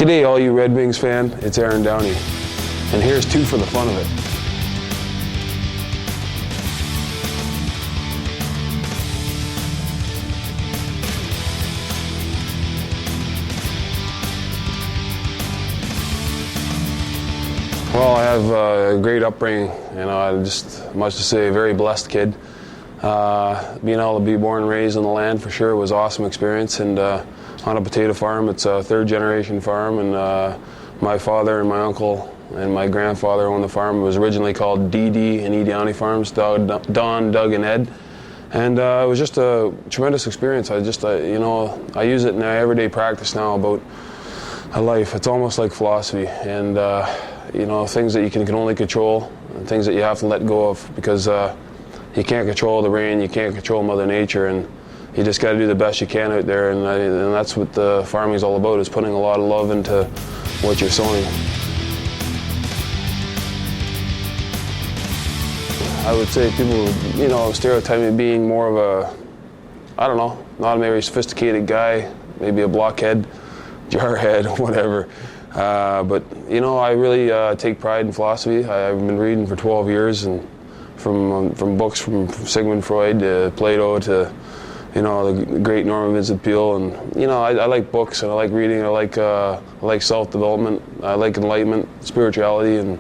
G'day all you Red Wings fan, it's Aaron Downey, and here's two for the fun of it. Well, I have a great upbringing, I'm just much to say, a very blessed kid. Being able to be born and raised on the land for sure was an awesome experience, and on a potato farm. It's a third-generation farm, and my father and my uncle and my grandfather owned the farm. It was originally called D.D. and E. Downey Farms, Don, Doug, and Ed. And it was just a tremendous experience. I use it in my everyday practice now about life. It's almost like philosophy, and things that you can only control, and things that you have to let go of, because you can't control the rain, you can't control Mother Nature, and you just got to do the best you can out there, and that's what the farming is all about, is putting a lot of love into what you're sowing. I would say people, stereotype me being more of a, not a very sophisticated guy, maybe a blockhead, jarhead, whatever. But I really take pride in philosophy. I've been reading for 12 years, and from books from Sigmund Freud to Plato to the great Norman Vincent Peale, and I like books, and I like reading. I like self-development. I like enlightenment, spirituality, and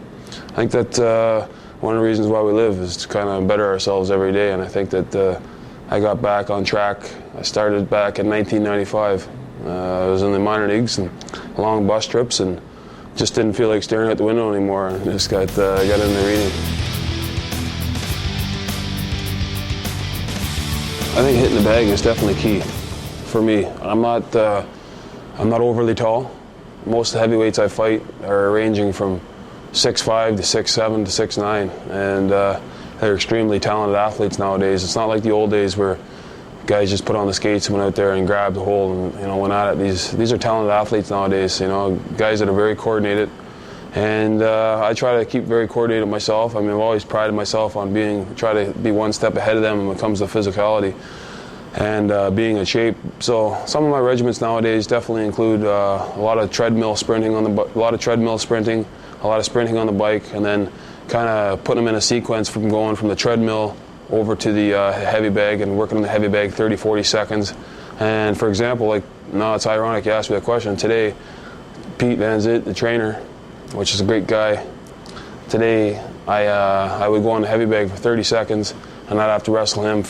I think that one of the reasons why we live is to kind of better ourselves every day. And I think that I got back on track. I started back in 1995. I was in the minor leagues and long bus trips, and just didn't feel like staring out the window anymore. And just got into reading. I think hitting the bag is definitely key for me. I'm not overly tall. Most of the heavyweights I fight are ranging from 6'5" to 6'7" to 6'9", and they're extremely talented athletes nowadays. It's not like the old days where guys just put on the skates and went out there and grabbed the hole and went at it. These are talented athletes nowadays. Guys that are very coordinated. And I try to keep very coordinated myself. I've always prided myself on try to be one step ahead of them when it comes to physicality and being in shape. So some of my regiments nowadays definitely include a lot of treadmill sprinting a lot of sprinting on the bike, and then kind of putting them in a sequence from going from the treadmill over to the heavy bag and working on the heavy bag 30, 40 seconds. And for example, it's ironic you asked me that question. Today, Pete Van Zit, the trainer, which is a great guy. Today, I would go on the heavy bag for 30 seconds, and I'd have to wrestle him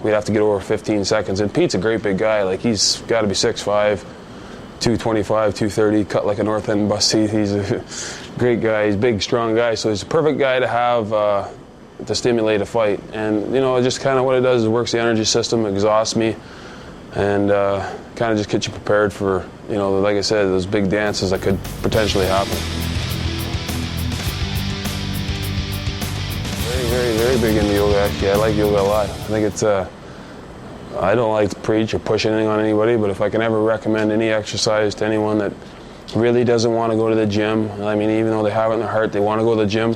we'd have to get over 15 seconds. And Pete's a great big guy. He's got to be 6'5", 225, 230, cut like a North End bus seat. He's a great guy. He's a big, strong guy. So he's a perfect guy to have to stimulate a fight. And, just kind of what it does is it works the energy system, exhausts me, and kind of just gets you prepared for, like I said, those big dances that could potentially happen. Very, very big into yoga, actually. I like yoga a lot. I think it's, I don't like to preach or push anything on anybody, but if I can ever recommend any exercise to anyone that really doesn't want to go to the gym, even though they have it in their heart, they want to go to the gym,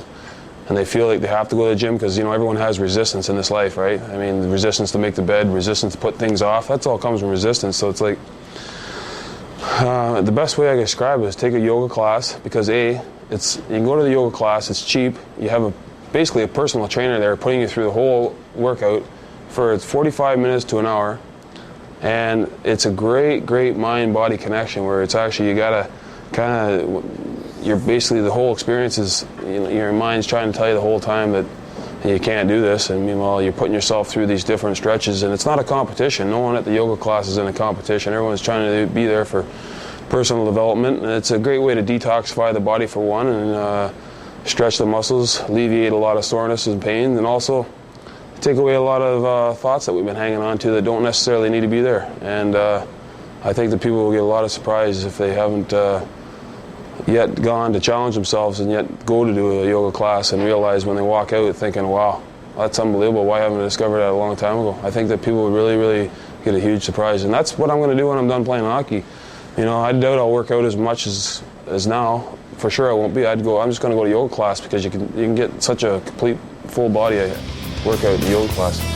and they feel like they have to go to the gym because, everyone has resistance in this life, right? The resistance to make the bed, resistance to put things off, that's all comes from resistance. So it's like, the best way I can describe it is take a yoga class, because you can go to the yoga class, it's cheap, you have basically a personal trainer there putting you through the whole workout for 45 minutes to an hour, and it's a great mind-body connection where it's actually, you gotta you're basically, the whole experience is, your mind's trying to tell you the whole time that you can't do this, and meanwhile you're putting yourself through these different stretches, and it's not a competition. No one at the yoga class is in a competition. Everyone's trying to be there for personal development, and it's a great way to detoxify the body for one, and stretch the muscles, alleviate a lot of soreness and pain, and also take away a lot of thoughts that we've been hanging on to that don't necessarily need to be there. And I think that people will get a lot of surprises if they haven't yet gone to challenge themselves and yet go to do a yoga class and realize when they walk out thinking, wow, that's unbelievable, why haven't I discovered that a long time ago? I think that people would really, really get a huge surprise, and that's what I'm going to do when I'm done playing hockey. I doubt I'll work out as much as now. For sure I won't be. I'm just going to go to yoga class, because you can get such a complete full body workout in the yoga class.